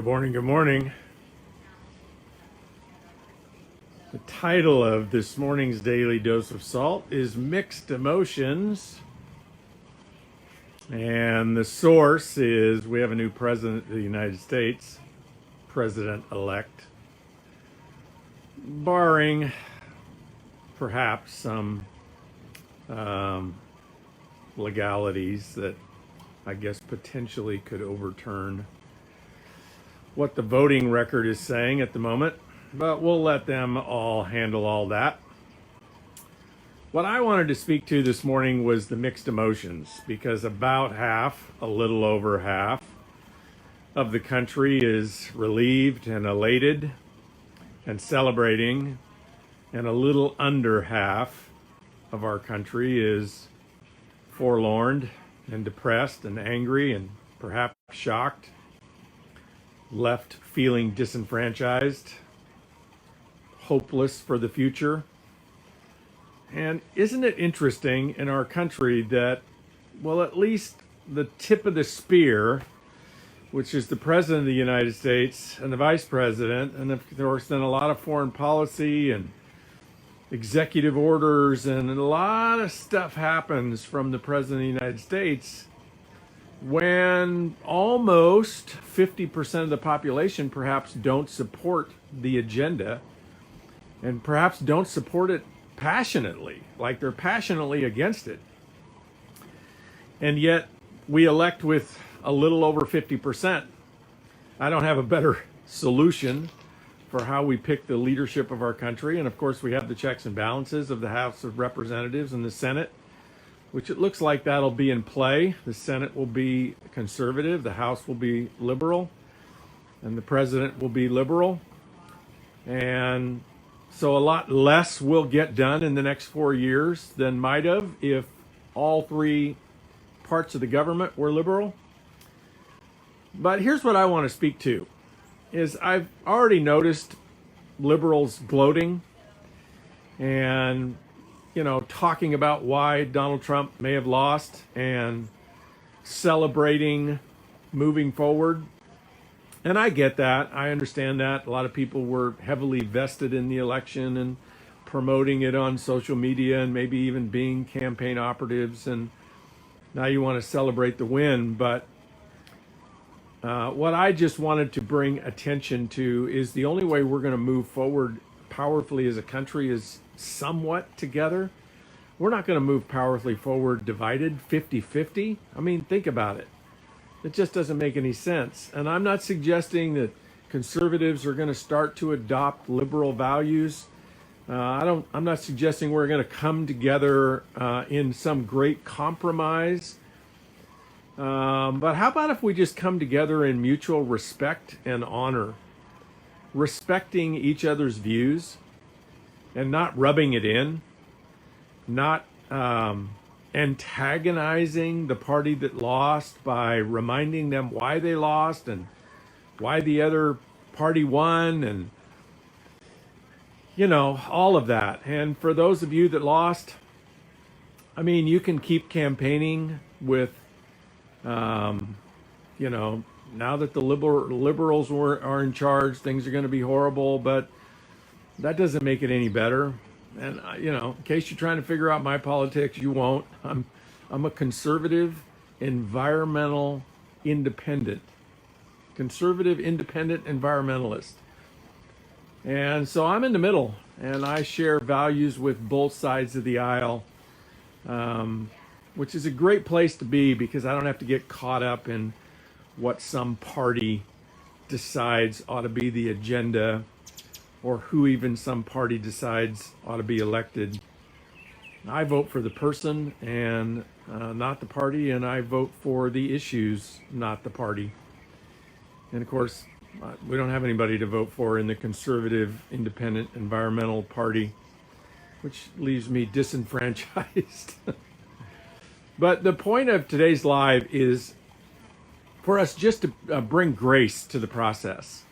Good morning, good morning. The title of this morning's Daily Dose of Salt is Mixed Emotions. And the source is we have a new president of the United States, president-elect, barring perhaps some legalities that I guess potentially could overturn what the voting record is saying at the moment, but we'll let them all handle all that. What I wanted to speak to this morning was the mixed emotions, because about half, a little over half, of the country is relieved and elated and celebrating, and a little under half of our country is forlorn and depressed and angry and perhaps shocked, left feeling disenfranchised, hopeless for the future. And isn't it interesting in our country that, well, at least the tip of the spear, which is the president of the United States and the vice president, and of course then a lot of foreign policy and executive orders and a lot of stuff happens from the president of the United States, when almost 50% of the population perhaps don't support the agenda and perhaps don't support it passionately, like they're passionately against it. And yet we elect with a little over 50%. I don't have a better solution for how we pick the leadership of our country. And of course we have the checks and balances of the House of Representatives and the Senate, which it looks like that'll be in play. The Senate will be conservative, the House will be liberal, and the president will be liberal. And so a lot less will get done in the next 4 years than might have if all three parts of the government were liberal. But here's what I want to speak to, is I've already noticed liberals gloating and talking about why Donald Trump may have lost and celebrating moving forward. And I get that. I understand that. A lot of people were heavily vested in the election and promoting it on social media and maybe even being campaign operatives. And now you want to celebrate the win. But what I just wanted to bring attention to is the only way we're going to move forward powerfully as a country is somewhat together. We're not going to move powerfully forward divided 50-50. I mean, think about it. It just doesn't make any sense. And I'm not suggesting that conservatives are going to start to adopt liberal values. I'm not suggesting we're going to come together in some great compromise. But how about if we just come together in mutual respect and honor, respecting each other's views and not rubbing it in, not antagonizing the party that lost by reminding them why they lost and why the other party won, and all of that. And for those of you that lost, I mean, you can keep campaigning with now that the liberals are in charge, things are going to be horrible, but that doesn't make it any better. And in case you're trying to figure out my politics, you won't. I'm a conservative, environmental, independent, conservative, independent environmentalist. And so I'm in the middle, and I share values with both sides of the aisle, which is a great place to be, because I don't have to get caught up in what some party decides ought to be the agenda, or who even some party decides ought to be elected. I vote for the person and not the party, and I vote for the issues, not the party. And of course, we don't have anybody to vote for in the conservative, independent, environmental party, which leaves me disenfranchised. But the point of today's live is for us just to bring grace to the process.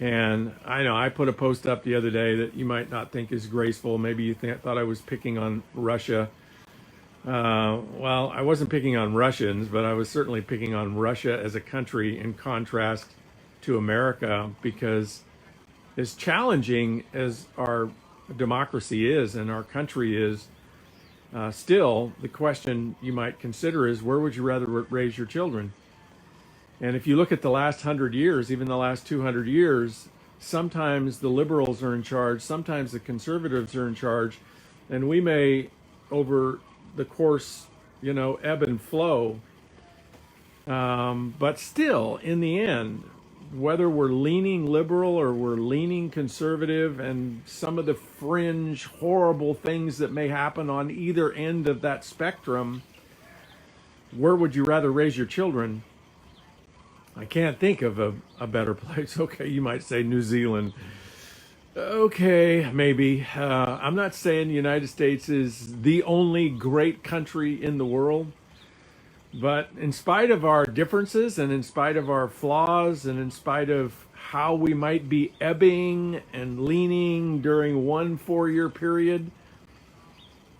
And I know I put a post up the other day that you might not think is graceful. Maybe you thought I was picking on Russia. Well, I wasn't picking on Russians, but I was certainly picking on Russia as a country in contrast to America, because as challenging as our democracy is and our country is, still the question you might consider is, where would you rather raise your children? And if you look at the last 100 years, even the last 200 years, sometimes the liberals are in charge, sometimes the conservatives are in charge, and we may, over the course, ebb and flow. But still, in the end, whether we're leaning liberal or we're leaning conservative, and some of the fringe, horrible things that may happen on either end of that spectrum, where would you rather raise your children? I can't think of a better place. Okay, you might say New Zealand. Okay, maybe. I'm not saying the United States is the only great country in the world, but in spite of our differences and in spite of our flaws and in spite of how we might be ebbing and leaning during one 4-year period,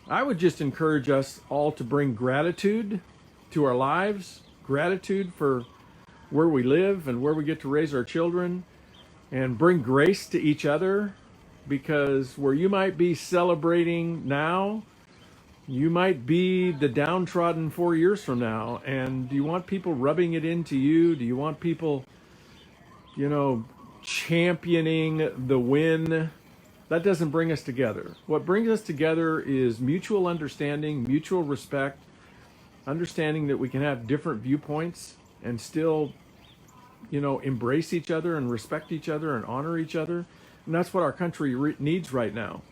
I would just encourage us all to bring gratitude to our lives, gratitude for where we live and where we get to raise our children, and bring grace to each other, because where you might be celebrating now, you might be the downtrodden 4 years from now. And do you want people rubbing it into you? Do you want people, championing the win? That doesn't bring us together. What brings us together is mutual understanding, mutual respect, understanding that we can have different viewpoints and still, embrace each other and respect each other and honor each other. And that's what our country needs right now.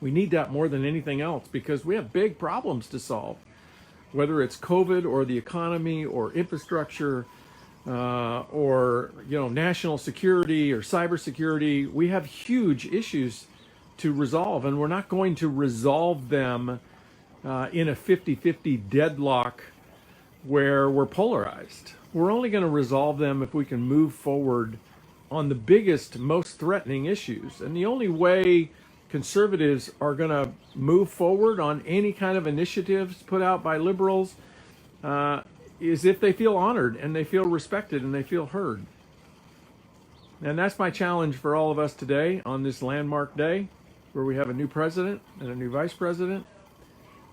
We need that more than anything else, because we have big problems to solve, whether it's COVID or the economy or infrastructure, or national security or cybersecurity. We have huge issues to resolve, and we're not going to resolve them in a 50-50 deadlock where we're polarized. We're only going to resolve them if we can move forward on the biggest, most threatening issues. And the only way conservatives are going to move forward on any kind of initiatives put out by liberals is if they feel honored and they feel respected and they feel heard. And that's my challenge for all of us today on this landmark day, where we have a new president and a new vice president,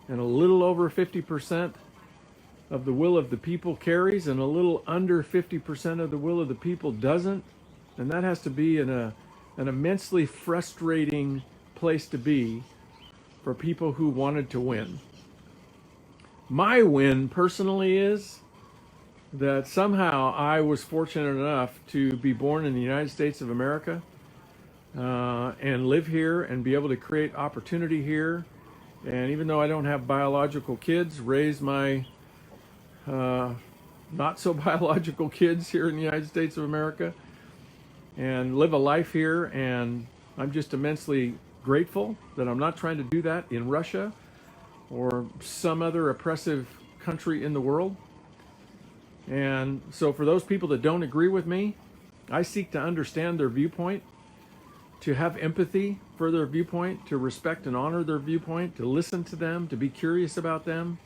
and a little over 50% of the will of the people carries, and a little under 50% of the will of the people doesn't. And that has to be an immensely frustrating place to be for people who wanted to win. My win personally is that somehow I was fortunate enough to be born in the United States of America, and live here and be able to create opportunity here. And even though I don't have biological kids, raise my not so biological kids here in the United States of America, and live a life here. And I'm just immensely grateful that I'm not trying to do that in Russia or some other oppressive country in the world. And so for those people that don't agree with me, I seek to understand their viewpoint, to have empathy for their viewpoint, to respect and honor their viewpoint, to listen to them, to be curious about them,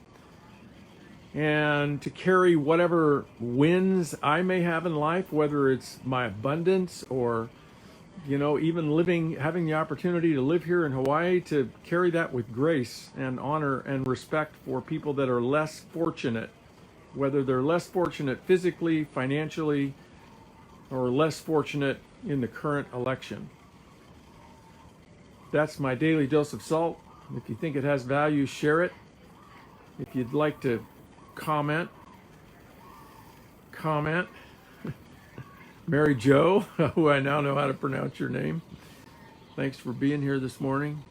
and to carry whatever wins I may have in life, whether it's my abundance or, even having the opportunity to live here in Hawaii, to carry that with grace and honor and respect for people that are less fortunate, whether they're less fortunate physically, financially, or less fortunate in the current election. That's my daily dose of salt. If you think it has value, share it. If you'd like to comment. Mary Jo, who I now know how to pronounce your name, thanks for being here this morning.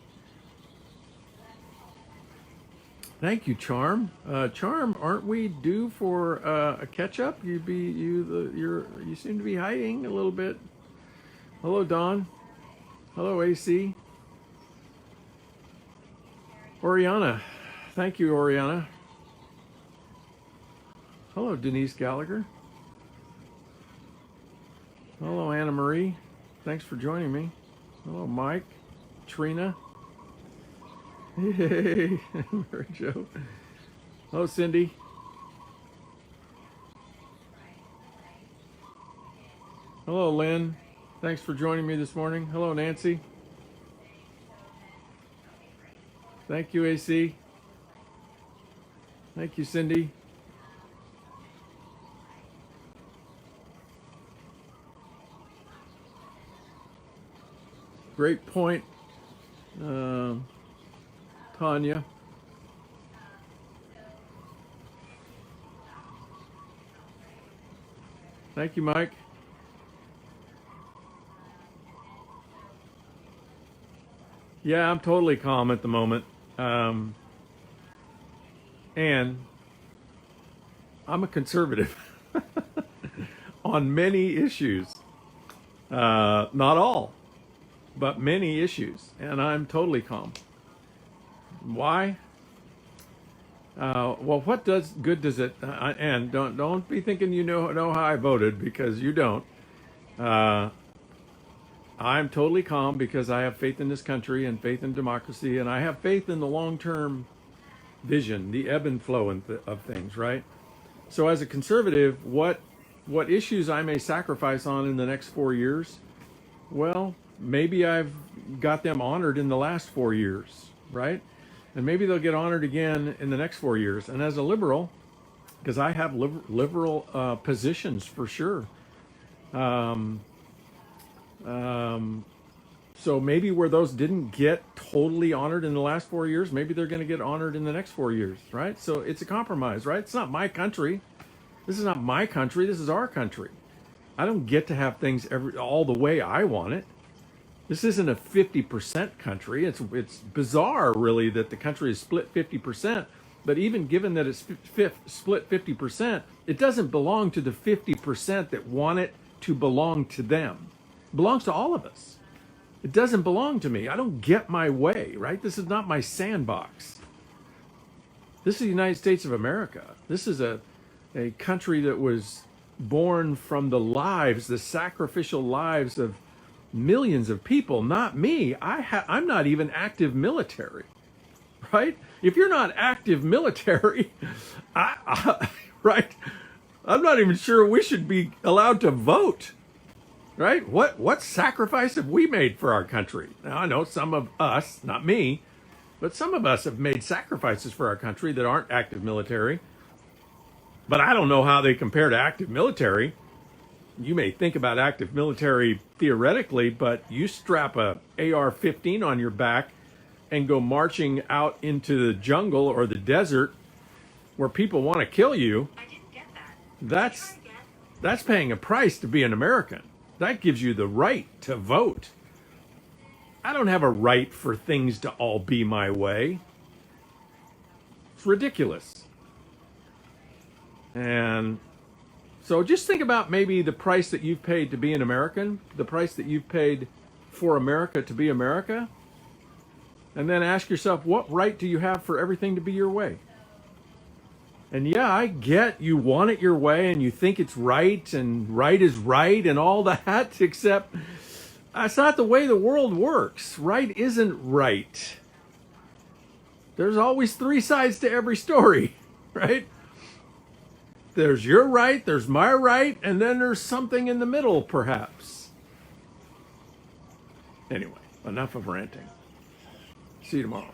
Thank you, Charm. Charm, aren't we due for a catch-up? You seem to be hiding a little bit. Hello, Dawn. Hello, AC. Oriana. Thank you, Oriana. Hello, Denise Gallagher. Hello, Anna Marie. Thanks for joining me. Hello, Mike. Trina. Hey, Mary Jo. Hello, Cindy. Hello, Lynn. Thanks for joining me this morning. Hello, Nancy. Thank you, AC. Thank you, Cindy. Great point, Tanya. Thank you, Mike. Yeah, I'm totally calm at the moment. And I'm a conservative on many issues. Not all, but many issues. And I'm totally calm. Why? Well, what good does it? And don't be thinking you know how I voted, because you don't. I'm totally calm because I have faith in this country and faith in democracy, and I have faith in the long-term vision, the ebb and flow of things, right? So as a conservative, what issues I may sacrifice on in the next 4 years? Well, maybe I've got them honored in the last 4 years, right? And maybe they'll get honored again in the next 4 years. And as a liberal, because I have liberal positions for sure. So maybe where those didn't get totally honored in the last 4 years, maybe they're going to get honored in the next 4 years, right? So it's a compromise, right? It's not my country. This is not my country. This is our country. I don't get to have things all the way I want it. This isn't a 50% country. It's bizarre, really, that the country is split 50%. But even given that it's split 50%, it doesn't belong to the 50% that want it to belong to them. It belongs to all of us. It doesn't belong to me. I don't get my way, right? This is not my sandbox. This is the United States of America. This is a country that was born from the lives, the sacrificial lives of millions of people, not me. I'm not even active military, right? If you're not active military, right? I'm not even sure we should be allowed to vote, right? What sacrifice have we made for our country? Now, I know some of us, not me, but some of us have made sacrifices for our country that aren't active military. But I don't know how they compare to active military. You may think about active military theoretically, but you strap a AR-15 on your back and go marching out into the jungle or the desert where people want to kill you. I didn't get that. That's paying a price to be an American. That gives you the right to vote. I don't have a right for things to all be my way. It's ridiculous. And so just think about maybe the price that you've paid to be an American, the price that you've paid for America to be America, and then ask yourself, what right do you have for everything to be your way? And yeah, I get you want it your way and you think it's right and right is right and all that, except that's not the way the world works. Right isn't right. There's always three sides to every story, right? There's your right, there's my right, and then there's something in the middle, perhaps. Anyway, enough of ranting. See you tomorrow.